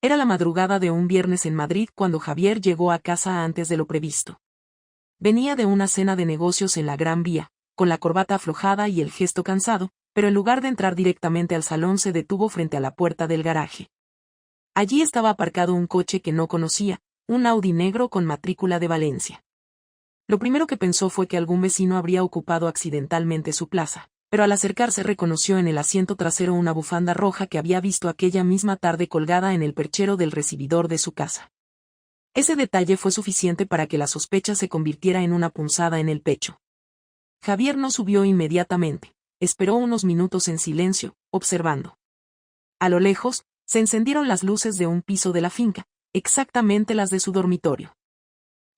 Era la madrugada de un viernes en Madrid cuando Javier llegó a casa antes de lo previsto. Venía de una cena de negocios en la Gran Vía, con la corbata aflojada y el gesto cansado, pero en lugar de entrar directamente al salón se detuvo frente a la puerta del garaje. Allí estaba aparcado un coche que no conocía, un Audi negro con matrícula de Valencia. Lo primero que pensó fue que algún vecino habría ocupado accidentalmente su plaza, pero al acercarse reconoció en el asiento trasero una bufanda roja que había visto aquella misma tarde colgada en el perchero del recibidor de su casa. Ese detalle fue suficiente para que la sospecha se convirtiera en una punzada en el pecho. Javier no subió inmediatamente, esperó unos minutos en silencio, observando. A lo lejos, se encendieron las luces de un piso de la finca, exactamente las de su dormitorio.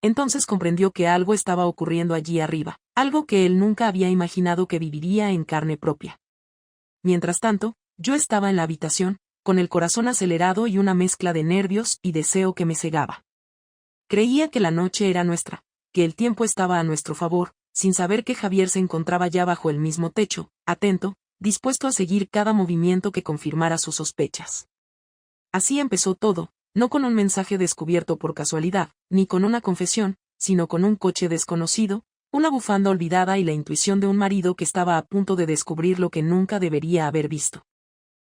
Entonces comprendió que algo estaba ocurriendo allí arriba, algo que él nunca había imaginado que viviría en carne propia. Mientras tanto, yo estaba en la habitación, con el corazón acelerado y una mezcla de nervios y deseo que me cegaba. Creía que la noche era nuestra, que el tiempo estaba a nuestro favor, sin saber que Javier se encontraba ya bajo el mismo techo, atento, dispuesto a seguir cada movimiento que confirmara sus sospechas. Así empezó todo, no con un mensaje descubierto por casualidad, ni con una confesión, sino con un coche desconocido, una bufanda olvidada y la intuición de un marido que estaba a punto de descubrir lo que nunca debería haber visto.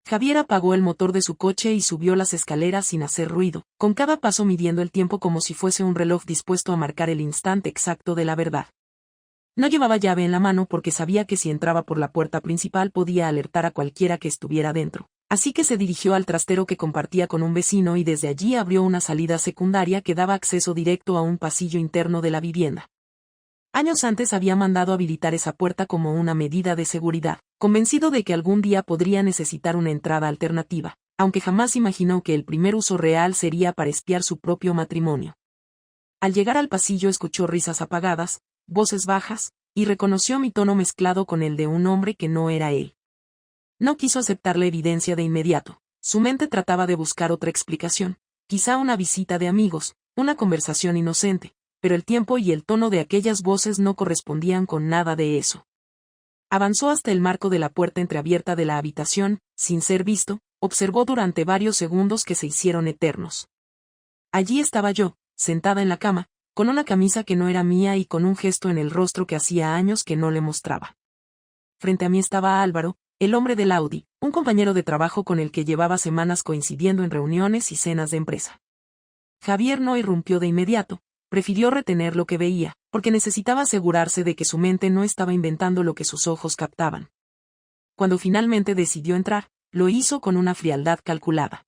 Javier apagó el motor de su coche y subió las escaleras sin hacer ruido, con cada paso midiendo el tiempo como si fuese un reloj dispuesto a marcar el instante exacto de la verdad. No llevaba llave en la mano porque sabía que si entraba por la puerta principal podía alertar a cualquiera que estuviera dentro. Así que se dirigió al trastero que compartía con un vecino y desde allí abrió una salida secundaria que daba acceso directo a un pasillo interno de la vivienda. Años antes había mandado habilitar esa puerta como una medida de seguridad, convencido de que algún día podría necesitar una entrada alternativa, aunque jamás imaginó que el primer uso real sería para espiar su propio matrimonio. Al llegar al pasillo escuchó risas apagadas, voces bajas, y reconoció mi tono mezclado con el de un hombre que no era él. No quiso aceptar la evidencia de inmediato, su mente trataba de buscar otra explicación, quizá una visita de amigos, una conversación inocente, pero el tiempo y el tono de aquellas voces no correspondían con nada de eso. Avanzó hasta el marco de la puerta entreabierta de la habitación, sin ser visto, observó durante varios segundos que se hicieron eternos. Allí estaba yo, sentada en la cama, con una camisa que no era mía y con un gesto en el rostro que hacía años que no le mostraba. Frente a mí estaba Álvaro, el hombre del Audi, un compañero de trabajo con el que llevaba semanas coincidiendo en reuniones y cenas de empresa. Javier no irrumpió de inmediato, prefirió retener lo que veía, porque necesitaba asegurarse de que su mente no estaba inventando lo que sus ojos captaban. Cuando finalmente decidió entrar, lo hizo con una frialdad calculada.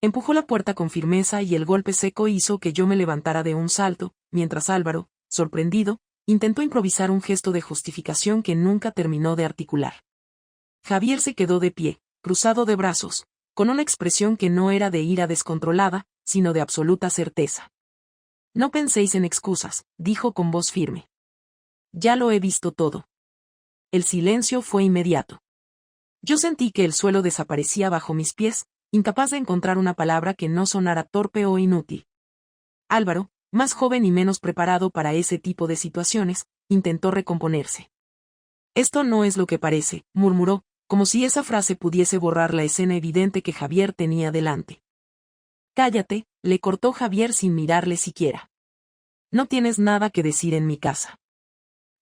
Empujó la puerta con firmeza y el golpe seco hizo que yo me levantara de un salto, mientras Álvaro, sorprendido, intentó improvisar un gesto de justificación que nunca terminó de articular. Javier se quedó de pie, cruzado de brazos, con una expresión que no era de ira descontrolada, sino de absoluta certeza. No penséis en excusas, dijo con voz firme. Ya lo he visto todo. El silencio fue inmediato. Yo sentí que el suelo desaparecía bajo mis pies, incapaz de encontrar una palabra que no sonara torpe o inútil. Álvaro, más joven y menos preparado para ese tipo de situaciones, intentó recomponerse. Esto no es lo que parece, murmuró, como si esa frase pudiese borrar la escena evidente que Javier tenía delante. Cállate, le cortó Javier sin mirarle siquiera. No tienes nada que decir en mi casa.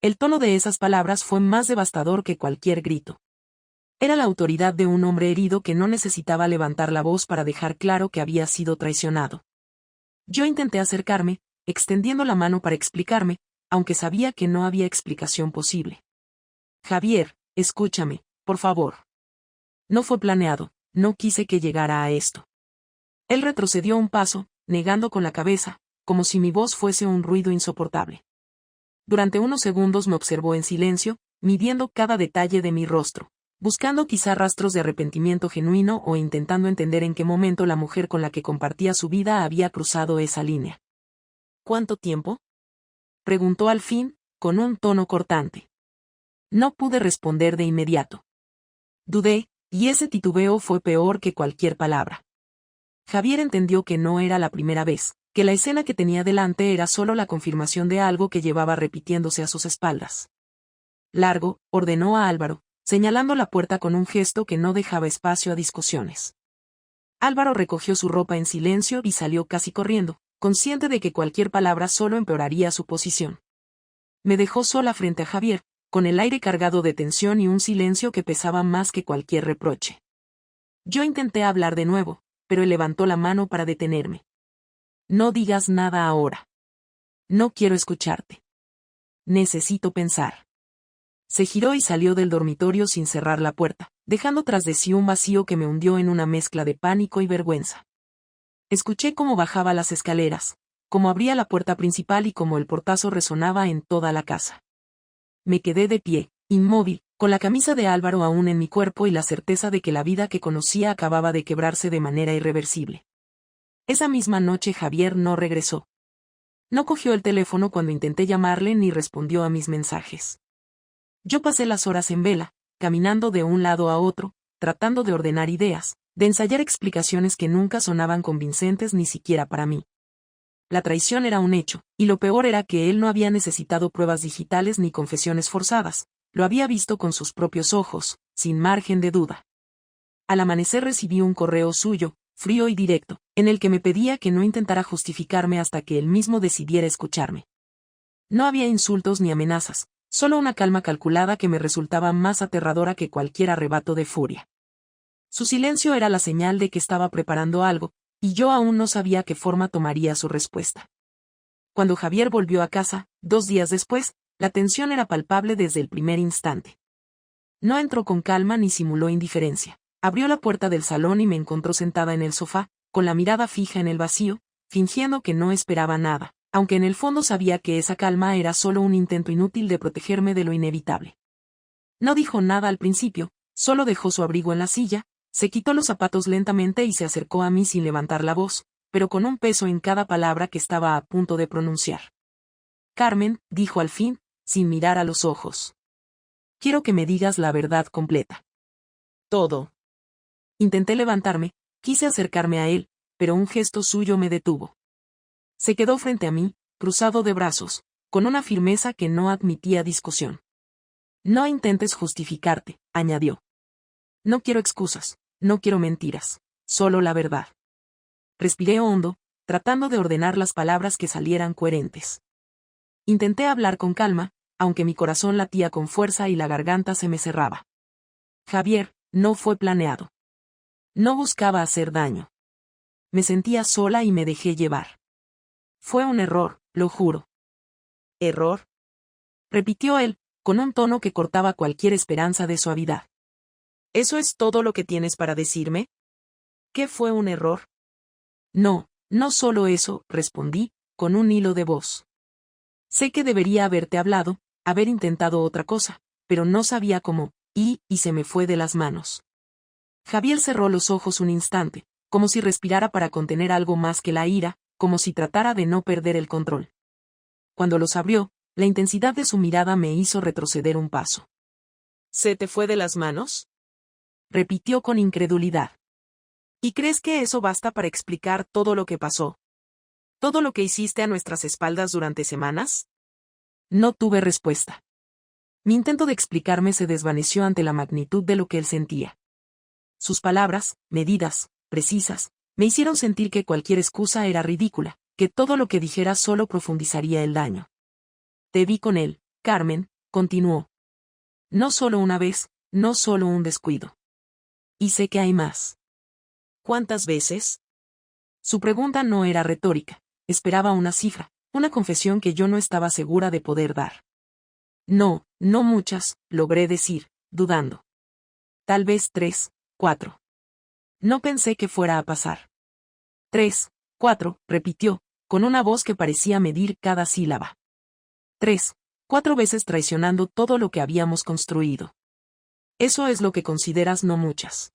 El tono de esas palabras fue más devastador que cualquier grito. Era la autoridad de un hombre herido que no necesitaba levantar la voz para dejar claro que había sido traicionado. Yo intenté acercarme, extendiendo la mano para explicarme, aunque sabía que no había explicación posible. Javier, escúchame, por favor. No fue planeado, no quise que llegara a esto. Él retrocedió un paso, negando con la cabeza, como si mi voz fuese un ruido insoportable. Durante unos segundos me observó en silencio, midiendo cada detalle de mi rostro, buscando quizá rastros de arrepentimiento genuino o intentando entender en qué momento la mujer con la que compartía su vida había cruzado esa línea. ¿Cuánto tiempo?, preguntó al fin, con un tono cortante. No pude responder de inmediato. Dudé, y ese titubeo fue peor que cualquier palabra. Javier entendió que no era la primera vez, que la escena que tenía delante era solo la confirmación de algo que llevaba repitiéndose a sus espaldas. Largo, ordenó a Álvaro, señalando la puerta con un gesto que no dejaba espacio a discusiones. Álvaro recogió su ropa en silencio y salió casi corriendo, consciente de que cualquier palabra solo empeoraría su posición. Me dejó sola frente a Javier, con el aire cargado de tensión y un silencio que pesaba más que cualquier reproche. Yo intenté hablar de nuevo, pero él levantó la mano para detenerme. No digas nada ahora. No quiero escucharte. Necesito pensar. Se giró y salió del dormitorio sin cerrar la puerta, dejando tras de sí un vacío que me hundió en una mezcla de pánico y vergüenza. Escuché cómo bajaba las escaleras, cómo abría la puerta principal y cómo el portazo resonaba en toda la casa. Me quedé de pie, inmóvil, con la camisa de Álvaro aún en mi cuerpo y la certeza de que la vida que conocía acababa de quebrarse de manera irreversible. Esa misma noche Javier no regresó. No cogió el teléfono cuando intenté llamarle ni respondió a mis mensajes. Yo pasé las horas en vela, caminando de un lado a otro, tratando de ordenar ideas, de ensayar explicaciones que nunca sonaban convincentes ni siquiera para mí. La traición era un hecho, y lo peor era que él no había necesitado pruebas digitales ni confesiones forzadas, lo había visto con sus propios ojos, sin margen de duda. Al amanecer recibí un correo suyo, frío y directo, en el que me pedía que no intentara justificarme hasta que él mismo decidiera escucharme. No había insultos ni amenazas, solo una calma calculada que me resultaba más aterradora que cualquier arrebato de furia. Su silencio era la señal de que estaba preparando algo, y yo aún no sabía qué forma tomaría su respuesta. Cuando Javier volvió a casa, 2 días después, la tensión era palpable desde el primer instante. No entró con calma ni simuló indiferencia. Abrió la puerta del salón y me encontró sentada en el sofá, con la mirada fija en el vacío, fingiendo que no esperaba nada, aunque en el fondo sabía que esa calma era solo un intento inútil de protegerme de lo inevitable. No dijo nada al principio, solo dejó su abrigo en la silla, se quitó los zapatos lentamente y se acercó a mí sin levantar la voz, pero con un peso en cada palabra que estaba a punto de pronunciar. Carmen, dijo al fin, sin mirar a los ojos. Quiero que me digas la verdad completa. Todo. Intenté levantarme, quise acercarme a él, pero un gesto suyo me detuvo. Se quedó frente a mí, cruzado de brazos, con una firmeza que no admitía discusión. No intentes justificarte, añadió. No quiero excusas, no quiero mentiras, solo la verdad. Respiré hondo, tratando de ordenar las palabras que salieran coherentes. Intenté hablar con calma, aunque mi corazón latía con fuerza y la garganta se me cerraba. Javier, no fue planeado. No buscaba hacer daño. Me sentía sola y me dejé llevar. Fue un error, lo juro. ¿Error? Repitió él, con un tono que cortaba cualquier esperanza de suavidad. ¿Eso es todo lo que tienes para decirme? ¿Qué fue un error? No, no solo eso, respondí, con un hilo de voz. Sé que debería haberte hablado, haber intentado otra cosa, pero no sabía cómo, y se me fue de las manos. Javier cerró los ojos un instante, como si respirara para contener algo más que la ira, como si tratara de no perder el control. Cuando los abrió, la intensidad de su mirada me hizo retroceder un paso. ¿Se te fue de las manos? Repitió con incredulidad. ¿Y crees que eso basta para explicar todo lo que pasó? ¿Todo lo que hiciste a nuestras espaldas durante semanas? No tuve respuesta. Mi intento de explicarme se desvaneció ante la magnitud de lo que él sentía. Sus palabras, medidas, precisas, me hicieron sentir que cualquier excusa era ridícula, que todo lo que dijera solo profundizaría el daño. Te vi con él, Carmen, continuó. No solo una vez, no solo un descuido. Y sé que hay más. ¿Cuántas veces? Su pregunta no era retórica, esperaba una cifra, una confesión que yo no estaba segura de poder dar. No, no muchas, logré decir, dudando. Tal vez 3, 4. No pensé que fuera a pasar. 3, 4, repitió, con una voz que parecía medir cada sílaba. 3, 4 veces traicionando todo lo que habíamos construido. Eso es lo que consideras no muchas.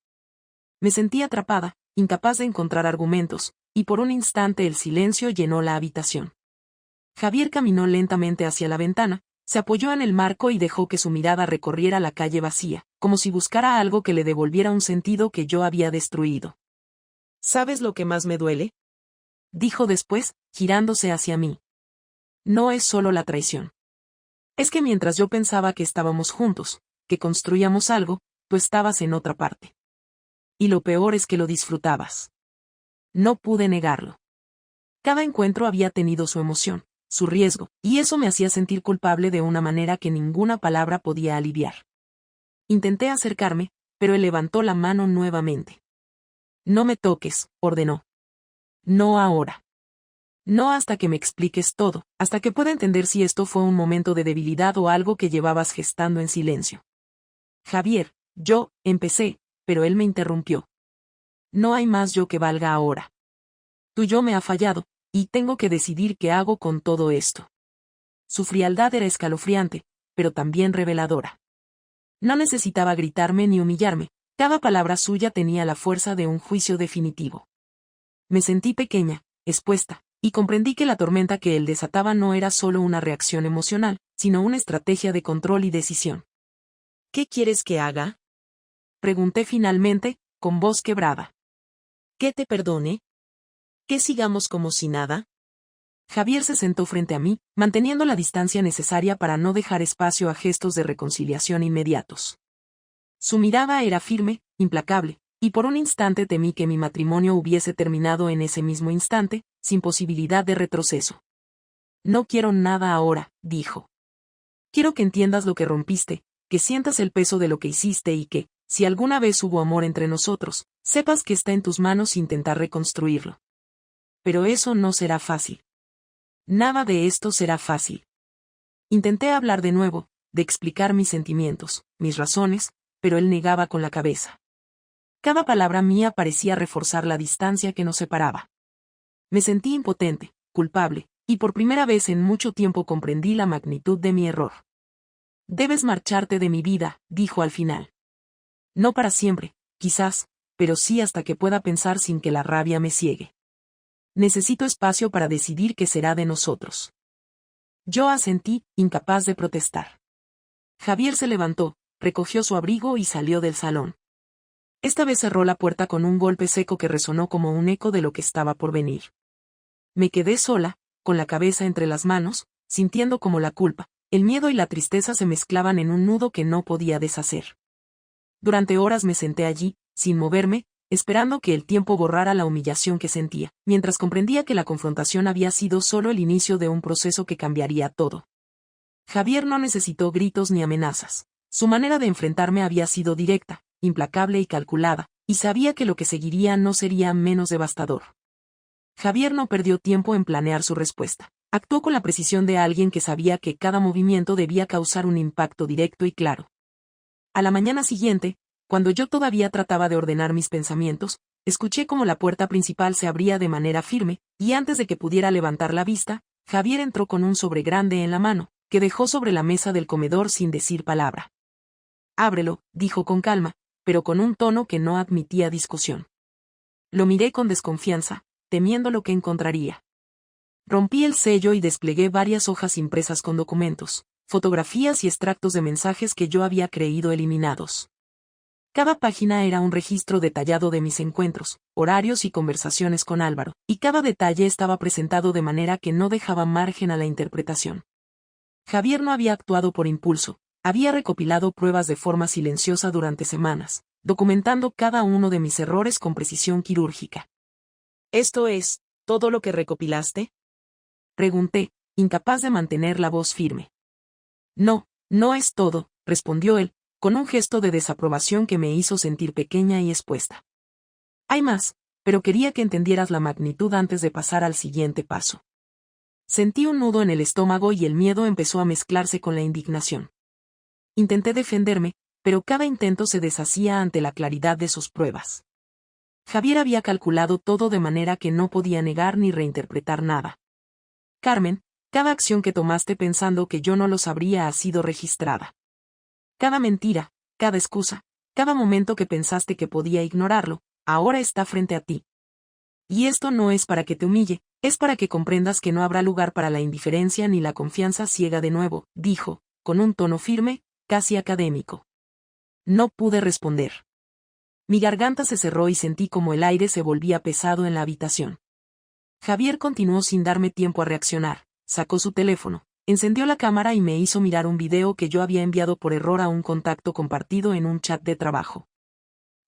Me sentí atrapada, incapaz de encontrar argumentos, y por un instante el silencio llenó la habitación. Javier caminó lentamente hacia la ventana, se apoyó en el marco y dejó que su mirada recorriera la calle vacía, como si buscara algo que le devolviera un sentido que yo había destruido. ¿Sabes lo que más me duele? Dijo después, girándose hacia mí. No es solo la traición. Es que mientras yo pensaba que estábamos juntos, que construíamos algo, tú estabas en otra parte. Y lo peor es que lo disfrutabas. No pude negarlo. Cada encuentro había tenido su emoción, su riesgo, y eso me hacía sentir culpable de una manera que ninguna palabra podía aliviar. Intenté acercarme, pero él levantó la mano nuevamente. No me toques, ordenó. No ahora. No hasta que me expliques todo, hasta que pueda entender si esto fue un momento de debilidad o algo que llevabas gestando en silencio. Javier, empecé, pero él me interrumpió. No hay más yo que valga ahora. Tu yo me ha fallado, y tengo que decidir qué hago con todo esto. Su frialdad era escalofriante, pero también reveladora. No necesitaba gritarme ni humillarme, cada palabra suya tenía la fuerza de un juicio definitivo. Me sentí pequeña, expuesta, y comprendí que la tormenta que él desataba no era solo una reacción emocional, sino una estrategia de control y decisión. ¿Qué quieres que haga? Pregunté finalmente, con voz quebrada. ¿Que te perdone? ¿Que sigamos como si nada? Javier se sentó frente a mí, manteniendo la distancia necesaria para no dejar espacio a gestos de reconciliación inmediatos. Su mirada era firme, implacable, y por un instante temí que mi matrimonio hubiese terminado en ese mismo instante, sin posibilidad de retroceso. No quiero nada ahora, dijo. Quiero que entiendas lo que rompiste, que sientas el peso de lo que hiciste y que, si alguna vez hubo amor entre nosotros, sepas que está en tus manos intentar reconstruirlo. Pero eso no será fácil. Nada de esto será fácil. Intenté hablar de nuevo, de explicar mis sentimientos, mis razones, pero él negaba con la cabeza. Cada palabra mía parecía reforzar la distancia que nos separaba. Me sentí impotente, culpable, y por primera vez en mucho tiempo comprendí la magnitud de mi error. Debes marcharte de mi vida, dijo al final. No para siempre, quizás, pero sí hasta que pueda pensar sin que la rabia me ciegue. Necesito espacio para decidir qué será de nosotros. Yo asentí, incapaz de protestar. Javier se levantó, recogió su abrigo y salió del salón. Esta vez cerró la puerta con un golpe seco que resonó como un eco de lo que estaba por venir. Me quedé sola, con la cabeza entre las manos, sintiendo como la culpa, el miedo y la tristeza se mezclaban en un nudo que no podía deshacer. Durante horas me senté allí, sin moverme, esperando que el tiempo borrara la humillación que sentía, mientras comprendía que la confrontación había sido solo el inicio de un proceso que cambiaría todo. Javier no necesitó gritos ni amenazas. Su manera de enfrentarme había sido directa, implacable y calculada, y sabía que lo que seguiría no sería menos devastador. Javier no perdió tiempo en planear su respuesta. Actuó con la precisión de alguien que sabía que cada movimiento debía causar un impacto directo y claro. A la mañana siguiente, cuando yo todavía trataba de ordenar mis pensamientos, escuché como la puerta principal se abría de manera firme, y antes de que pudiera levantar la vista, Javier entró con un sobre grande en la mano, que dejó sobre la mesa del comedor sin decir palabra. Ábrelo, dijo con calma, pero con un tono que no admitía discusión. Lo miré con desconfianza, temiendo lo que encontraría. Rompí el sello y desplegué varias hojas impresas con documentos, fotografías y extractos de mensajes que yo había creído eliminados. Cada página era un registro detallado de mis encuentros, horarios y conversaciones con Álvaro, y cada detalle estaba presentado de manera que no dejaba margen a la interpretación. Javier no había actuado por impulso, había recopilado pruebas de forma silenciosa durante semanas, documentando cada uno de mis errores con precisión quirúrgica. ¿Esto es todo lo que recopilaste?, pregunté, incapaz de mantener la voz firme. No, no es todo, respondió él, con un gesto de desaprobación que me hizo sentir pequeña y expuesta. Hay más, pero quería que entendieras la magnitud antes de pasar al siguiente paso. Sentí un nudo en el estómago y el miedo empezó a mezclarse con la indignación. Intenté defenderme, pero cada intento se deshacía ante la claridad de sus pruebas. Javier había calculado todo de manera que no podía negar ni reinterpretar nada. Carmen, cada acción que tomaste pensando que yo no lo sabría ha sido registrada. Cada mentira, cada excusa, cada momento que pensaste que podía ignorarlo, ahora está frente a ti. Y esto no es para que te humille, es para que comprendas que no habrá lugar para la indiferencia ni la confianza ciega de nuevo, dijo, con un tono firme, casi académico. No pude responder. Mi garganta se cerró y sentí como el aire se volvía pesado en la habitación. Javier continuó sin darme tiempo a reaccionar, sacó su teléfono, encendió la cámara y me hizo mirar un video que yo había enviado por error a un contacto compartido en un chat de trabajo.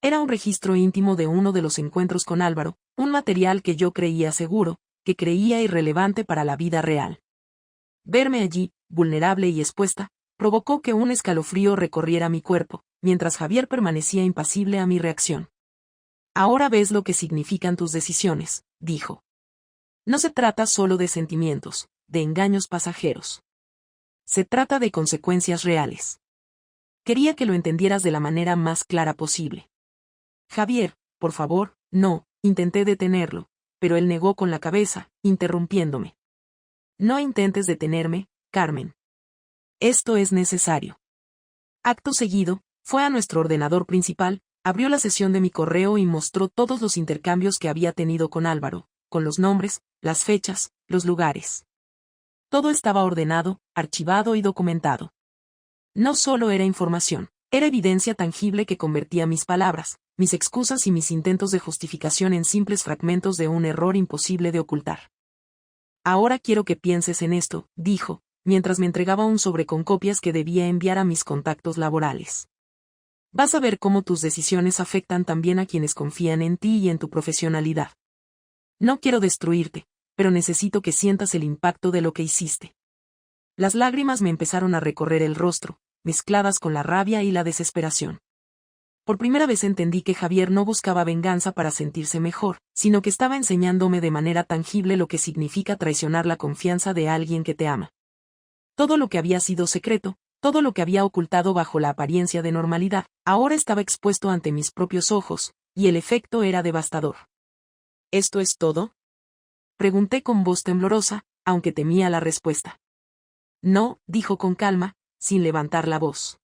Era un registro íntimo de uno de los encuentros con Álvaro, Un material que yo creía seguro, que creía irrelevante para la vida real. Verme allí, vulnerable y expuesta, provocó que un escalofrío recorriera mi cuerpo, mientras Javier permanecía impasible a mi reacción. Ahora ves lo que significan tus decisiones, dijo. No se trata solo de sentimientos, de engaños pasajeros. Se trata de consecuencias reales. Quería que lo entendieras de la manera más clara posible. Javier, por favor, no, intenté detenerlo, pero él negó con la cabeza, interrumpiéndome. No intentes detenerme, Carmen. Esto es necesario. Acto seguido, fue a nuestro ordenador principal, abrió la sesión de mi correo y mostró todos los intercambios que había tenido con Álvaro, con los nombres, las fechas, los lugares. Todo estaba ordenado, archivado y documentado. No solo era información, era evidencia tangible que convertía mis palabras, mis excusas y mis intentos de justificación en simples fragmentos de un error imposible de ocultar. Ahora quiero que pienses en esto, dijo, mientras me entregaba un sobre con copias que debía enviar a mis contactos laborales. Vas a ver cómo tus decisiones afectan también a quienes confían en ti y en tu profesionalidad. No quiero destruirte, pero necesito que sientas el impacto de lo que hiciste. Las lágrimas me empezaron a recorrer el rostro, mezcladas con la rabia y la desesperación. Por primera vez entendí que Javier no buscaba venganza para sentirse mejor, sino que estaba enseñándome de manera tangible lo que significa traicionar la confianza de alguien que te ama. Todo lo que había sido secreto, todo lo que había ocultado bajo la apariencia de normalidad, ahora estaba expuesto ante mis propios ojos, y el efecto era devastador. ¿Esto es todo?, pregunté con voz temblorosa, aunque temía la respuesta. No, dijo con calma, sin levantar la voz.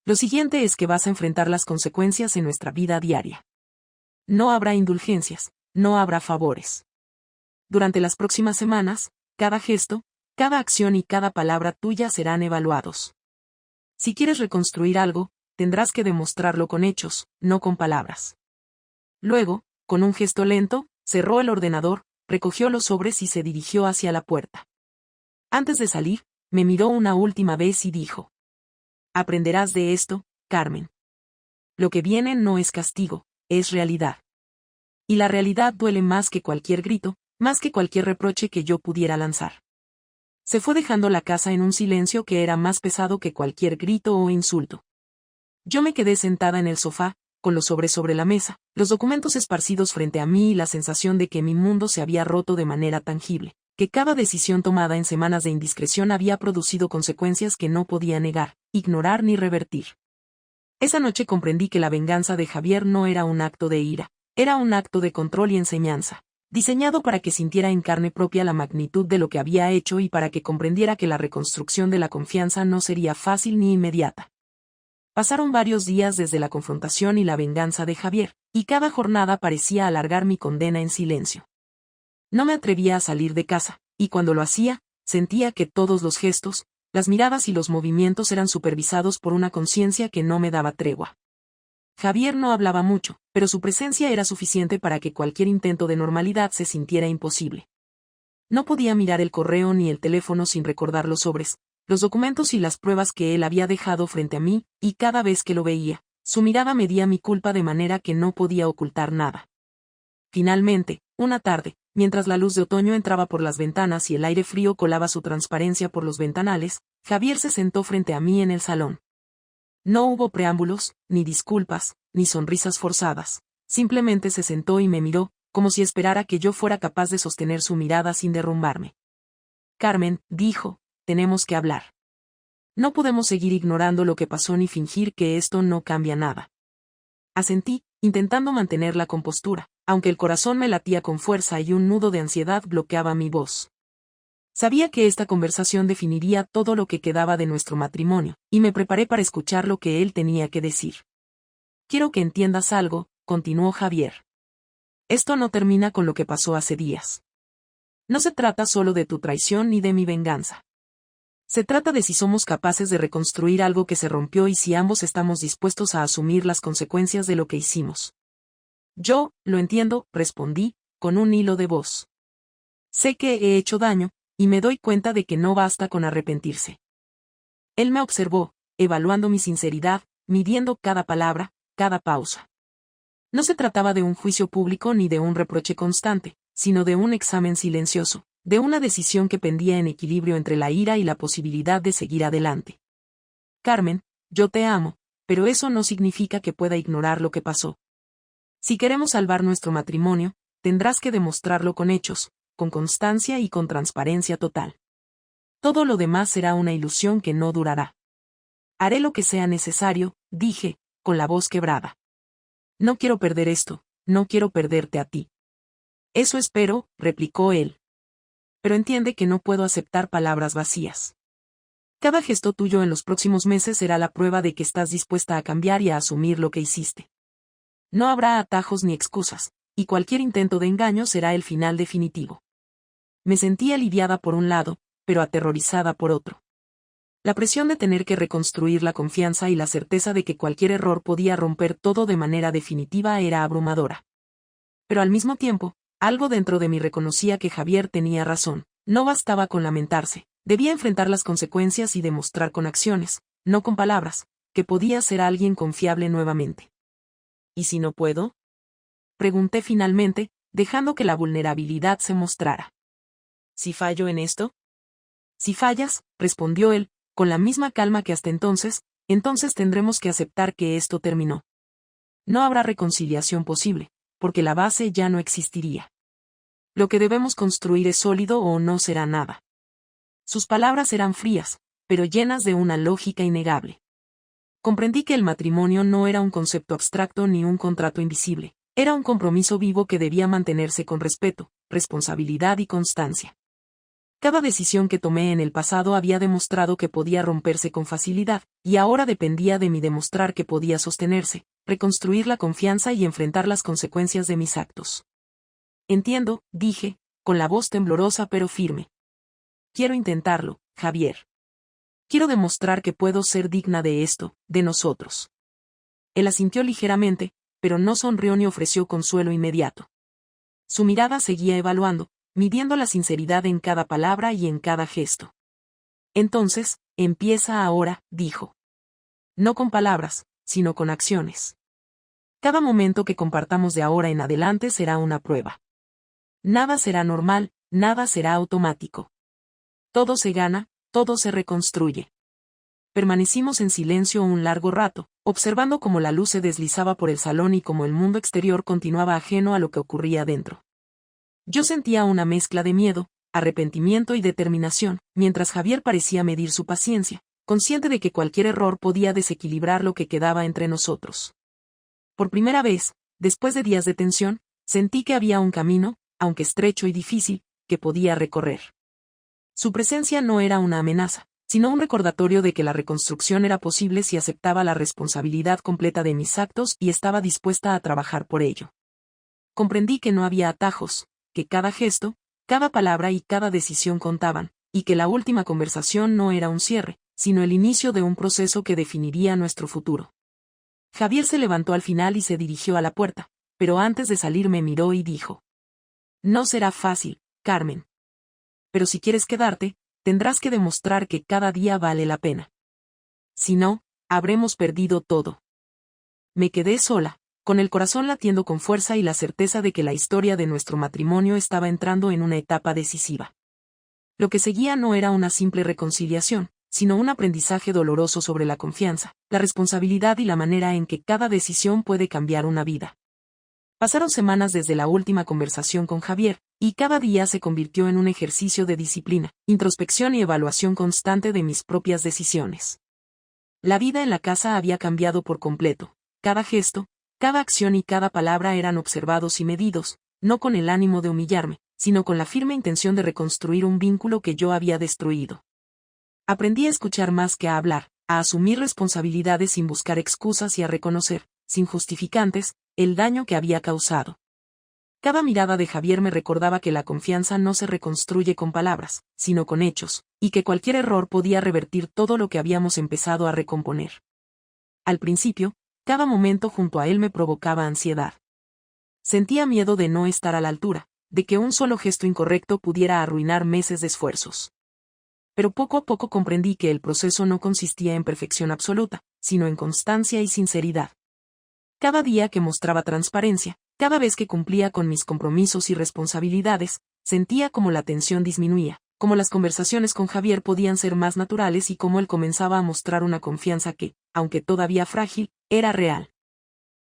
Lo siguiente es que vas a enfrentar las consecuencias en nuestra vida diaria. No habrá indulgencias, no habrá favores. Durante las próximas semanas, cada gesto, cada acción y cada palabra tuya serán evaluados. Si quieres reconstruir algo, tendrás que demostrarlo con hechos, no con palabras. Luego, con un gesto lento, cerró el ordenador, recogió los sobres y se dirigió hacia la puerta. Antes de salir, me miró una última vez y dijo: Aprenderás de esto, Carmen. Lo que viene no es castigo, es realidad. Y la realidad duele más que cualquier grito, más que cualquier reproche que yo pudiera lanzar. Se fue dejando la casa en un silencio que era más pesado que cualquier grito o insulto. Yo me quedé sentada en el sofá, con los sobres sobre la mesa, los documentos esparcidos frente a mí y la sensación de que mi mundo se había roto de manera tangible, que cada decisión tomada en semanas de indiscreción había producido consecuencias que no podía negar, ignorar ni revertir. Esa noche comprendí que la venganza de Javier no era un acto de ira, era un acto de control y enseñanza, diseñado para que sintiera en carne propia la magnitud de lo que había hecho y para que comprendiera que la reconstrucción de la confianza no sería fácil ni inmediata. Pasaron varios días desde la confrontación y la venganza de Javier, y cada jornada parecía alargar mi condena en silencio. No me atrevía a salir de casa, y cuando lo hacía, sentía que todos los gestos, las miradas y los movimientos eran supervisados por una conciencia que no me daba tregua. Javier no hablaba mucho, pero su presencia era suficiente para que cualquier intento de normalidad se sintiera imposible. No podía mirar el correo ni el teléfono sin recordar los sobres, los documentos y las pruebas que él había dejado frente a mí, y cada vez que lo veía, su mirada medía mi culpa de manera que no podía ocultar nada. Finalmente, una tarde, mientras la luz de otoño entraba por las ventanas y el aire frío colaba su transparencia por los ventanales, Javier se sentó frente a mí en el salón. No hubo preámbulos, ni disculpas, ni sonrisas forzadas. Simplemente se sentó y me miró, como si esperara que yo fuera capaz de sostener su mirada sin derrumbarme. Carmen, dijo, tenemos que hablar. No podemos seguir ignorando lo que pasó ni fingir que esto no cambia nada. Asentí, intentando mantener la compostura, aunque el corazón me latía con fuerza y un nudo de ansiedad bloqueaba mi voz. Sabía que esta conversación definiría todo lo que quedaba de nuestro matrimonio, y me preparé para escuchar lo que él tenía que decir. Quiero que entiendas algo, continuó Javier. Esto no termina con lo que pasó hace días. No se trata solo de tu traición ni de mi venganza. Se trata de si somos capaces de reconstruir algo que se rompió y si ambos estamos dispuestos a asumir las consecuencias de lo que hicimos. Yo, lo entiendo, respondí, con un hilo de voz. Sé que he hecho daño, y me doy cuenta de que no basta con arrepentirse. Él me observó, evaluando mi sinceridad, midiendo cada palabra, cada pausa. No se trataba de un juicio público ni de un reproche constante, sino de un examen silencioso, de una decisión que pendía en equilibrio entre la ira y la posibilidad de seguir adelante. Carmen, yo te amo, pero eso no significa que pueda ignorar lo que pasó. Si queremos salvar nuestro matrimonio, tendrás que demostrarlo con hechos, con constancia y con transparencia total. Todo lo demás será una ilusión que no durará. Haré lo que sea necesario, dije, con la voz quebrada. No quiero perder esto, no quiero perderte a ti. Eso espero, replicó él. Pero entiende que no puedo aceptar palabras vacías. Cada gesto tuyo en los próximos meses será la prueba de que estás dispuesta a cambiar y a asumir lo que hiciste. No habrá atajos ni excusas, y cualquier intento de engaño será el final definitivo. Me sentí aliviada por un lado, pero aterrorizada por otro. La presión de tener que reconstruir la confianza y la certeza de que cualquier error podía romper todo de manera definitiva era abrumadora. Pero al mismo tiempo, algo dentro de mí reconocía que Javier tenía razón. No bastaba con lamentarse, debía enfrentar las consecuencias y demostrar con acciones, no con palabras, que podía ser alguien confiable nuevamente. ¿Y si no puedo? Pregunté finalmente, dejando que la vulnerabilidad se mostrara. ¿Si fallo en esto? Si fallas, respondió él, con la misma calma que hasta entonces tendremos que aceptar que esto terminó. No habrá reconciliación posible, porque la base ya no existiría. Lo que debemos construir es sólido o no será nada. Sus palabras eran frías, pero llenas de una lógica innegable. Comprendí que el matrimonio no era un concepto abstracto ni un contrato invisible, era un compromiso vivo que debía mantenerse con respeto, responsabilidad y constancia. Cada decisión que tomé en el pasado había demostrado que podía romperse con facilidad, y ahora dependía de mí demostrar que podía sostenerse, reconstruir la confianza y enfrentar las consecuencias de mis actos. Entiendo, dije, con la voz temblorosa pero firme. Quiero intentarlo, Javier. Quiero demostrar que puedo ser digna de esto, de nosotros. Él asintió ligeramente, pero no sonrió ni ofreció consuelo inmediato. Su mirada seguía evaluando, midiendo la sinceridad en cada palabra y en cada gesto. Entonces, empieza ahora, dijo. No con palabras, sino con acciones. Cada momento que compartamos de ahora en adelante será una prueba. Nada será normal, nada será automático. Todo se gana, todo se reconstruye. Permanecimos en silencio un largo rato, observando cómo la luz se deslizaba por el salón y cómo el mundo exterior continuaba ajeno a lo que ocurría dentro. Yo sentía una mezcla de miedo, arrepentimiento y determinación, mientras Javier parecía medir su paciencia, consciente de que cualquier error podía desequilibrar lo que quedaba entre nosotros. Por primera vez, después de días de tensión, sentí que había un camino, aunque estrecho y difícil, que podía recorrer. Su presencia no era una amenaza, sino un recordatorio de que la reconstrucción era posible si aceptaba la responsabilidad completa de mis actos y estaba dispuesta a trabajar por ello. Comprendí que no había atajos, que cada gesto, cada palabra y cada decisión contaban, y que la última conversación no era un cierre, sino el inicio de un proceso que definiría nuestro futuro. Javier se levantó al final y se dirigió a la puerta, pero antes de salir me miró y dijo: No será fácil, Carmen. Pero si quieres quedarte, tendrás que demostrar que cada día vale la pena. Si no, habremos perdido todo. Me quedé sola, con el corazón latiendo con fuerza y la certeza de que la historia de nuestro matrimonio estaba entrando en una etapa decisiva. Lo que seguía no era una simple reconciliación, sino un aprendizaje doloroso sobre la confianza, la responsabilidad y la manera en que cada decisión puede cambiar una vida. Pasaron semanas desde la última conversación con Javier, y cada día se convirtió en un ejercicio de disciplina, introspección y evaluación constante de mis propias decisiones. La vida en la casa había cambiado por completo. Cada gesto, cada acción y cada palabra eran observados y medidos, no con el ánimo de humillarme, sino con la firme intención de reconstruir un vínculo que yo había destruido. Aprendí a escuchar más que a hablar, a asumir responsabilidades sin buscar excusas y a reconocer, sin justificantes, el daño que había causado. Cada mirada de Javier me recordaba que la confianza no se reconstruye con palabras, sino con hechos, y que cualquier error podía revertir todo lo que habíamos empezado a recomponer. Al principio, cada momento junto a él me provocaba ansiedad. Sentía miedo de no estar a la altura, de que un solo gesto incorrecto pudiera arruinar meses de esfuerzos. Pero poco a poco comprendí que el proceso no consistía en perfección absoluta, sino en constancia y sinceridad. Cada día que mostraba transparencia, cada vez que cumplía con mis compromisos y responsabilidades, sentía como la tensión disminuía, como las conversaciones con Javier podían ser más naturales y como él comenzaba a mostrar una confianza que, aunque todavía frágil, era real.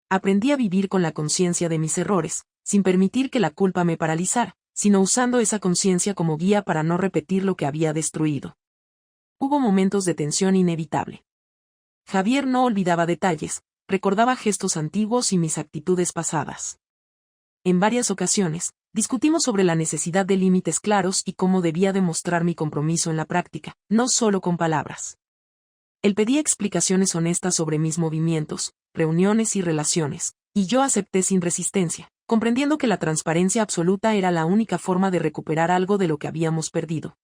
Aprendí a vivir con la conciencia de mis errores, sin permitir que la culpa me paralizara, sino usando esa conciencia como guía para no repetir lo que había destruido. Hubo momentos de tensión inevitable. Javier no olvidaba detalles, recordaba gestos antiguos y mis actitudes pasadas. En varias ocasiones, discutimos sobre la necesidad de límites claros y cómo debía demostrar mi compromiso en la práctica, no solo con palabras. Él pedía explicaciones honestas sobre mis movimientos, reuniones y relaciones, y yo acepté sin resistencia, comprendiendo que la transparencia absoluta era la única forma de recuperar algo de lo que habíamos perdido.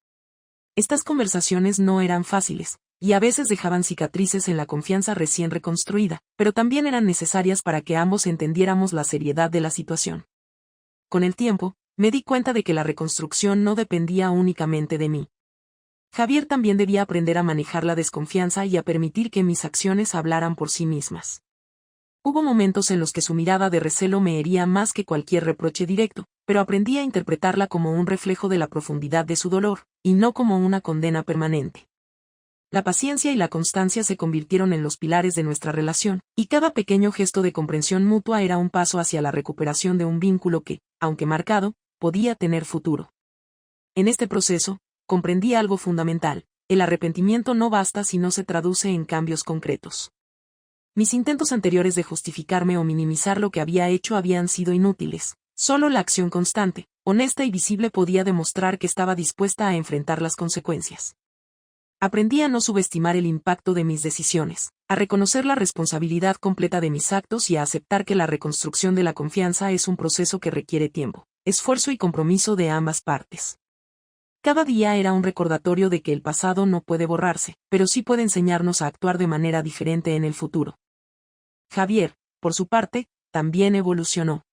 Estas conversaciones no eran fáciles, y a veces dejaban cicatrices en la confianza recién reconstruida, pero también eran necesarias para que ambos entendiéramos la seriedad de la situación. Con el tiempo, me di cuenta de que la reconstrucción no dependía únicamente de mí. Javier también debía aprender a manejar la desconfianza y a permitir que mis acciones hablaran por sí mismas. Hubo momentos en los que su mirada de recelo me hería más que cualquier reproche directo, pero aprendí a interpretarla como un reflejo de la profundidad de su dolor, y no como una condena permanente. La paciencia y la constancia se convirtieron en los pilares de nuestra relación, y cada pequeño gesto de comprensión mutua era un paso hacia la recuperación de un vínculo que, aunque marcado, podía tener futuro. En este proceso, comprendí algo fundamental: el arrepentimiento no basta si no se traduce en cambios concretos. Mis intentos anteriores de justificarme o minimizar lo que había hecho habían sido inútiles. Solo la acción constante, honesta y visible podía demostrar que estaba dispuesta a enfrentar las consecuencias. Aprendí a no subestimar el impacto de mis decisiones, a reconocer la responsabilidad completa de mis actos y a aceptar que la reconstrucción de la confianza es un proceso que requiere tiempo, esfuerzo y compromiso de ambas partes. Cada día era un recordatorio de que el pasado no puede borrarse, pero sí puede enseñarnos a actuar de manera diferente en el futuro. Javier, por su parte, también evolucionó.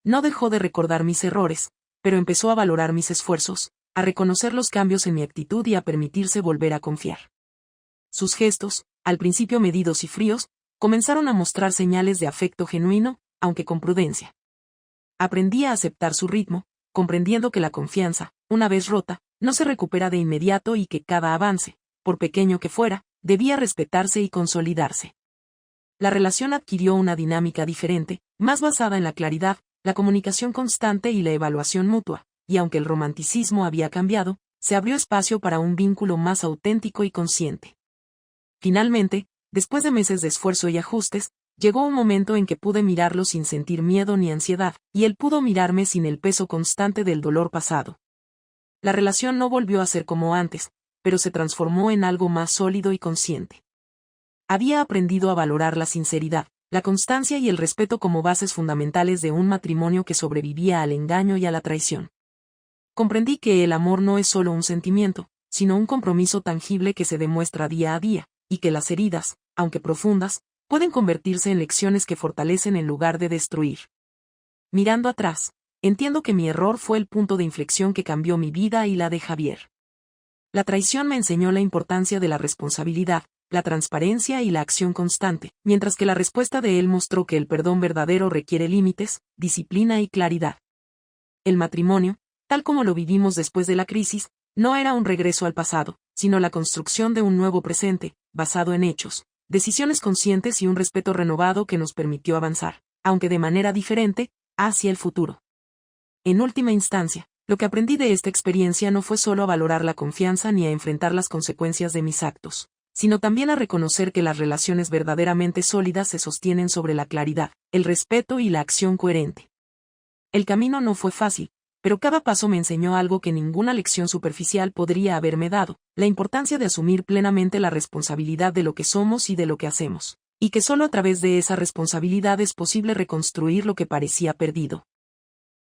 No dejó de recordar mis errores, pero empezó a valorar mis esfuerzos, a reconocer los cambios en mi actitud y a permitirse volver a confiar. Sus gestos, al principio medidos y fríos, comenzaron a mostrar señales de afecto genuino, aunque con prudencia. Aprendí a aceptar su ritmo, comprendiendo que la confianza, una vez rota, no se recupera de inmediato y que cada avance, por pequeño que fuera, debía respetarse y consolidarse. La relación adquirió una dinámica diferente, más basada en la claridad, la comunicación constante y la evaluación mutua, y aunque el romanticismo había cambiado, se abrió espacio para un vínculo más auténtico y consciente. Finalmente, después de meses de esfuerzo y ajustes, llegó un momento en que pude mirarlo sin sentir miedo ni ansiedad, y él pudo mirarme sin el peso constante del dolor pasado. La relación no volvió a ser como antes, pero se transformó en algo más sólido y consciente. Había aprendido a valorar la sinceridad, la constancia y el respeto como bases fundamentales de un matrimonio que sobrevivía al engaño y a la traición. Comprendí que el amor no es solo un sentimiento, sino un compromiso tangible que se demuestra día a día, y que las heridas, aunque profundas, pueden convertirse en lecciones que fortalecen en lugar de destruir. Mirando atrás, entiendo que mi error fue el punto de inflexión que cambió mi vida y la de Javier. La traición me enseñó la importancia de la responsabilidad, la transparencia y la acción constante, mientras que la respuesta de él mostró que el perdón verdadero requiere límites, disciplina y claridad. El matrimonio, tal como lo vivimos después de la crisis, no era un regreso al pasado, sino la construcción de un nuevo presente, basado en hechos, decisiones conscientes y un respeto renovado que nos permitió avanzar, aunque de manera diferente, hacia el futuro. En última instancia, lo que aprendí de esta experiencia no fue solo a valorar la confianza ni a enfrentar las consecuencias de mis actos, sino también a reconocer que las relaciones verdaderamente sólidas se sostienen sobre la claridad, el respeto y la acción coherente. El camino no fue fácil, pero cada paso me enseñó algo que ninguna lección superficial podría haberme dado: la importancia de asumir plenamente la responsabilidad de lo que somos y de lo que hacemos, y que solo a través de esa responsabilidad es posible reconstruir lo que parecía perdido.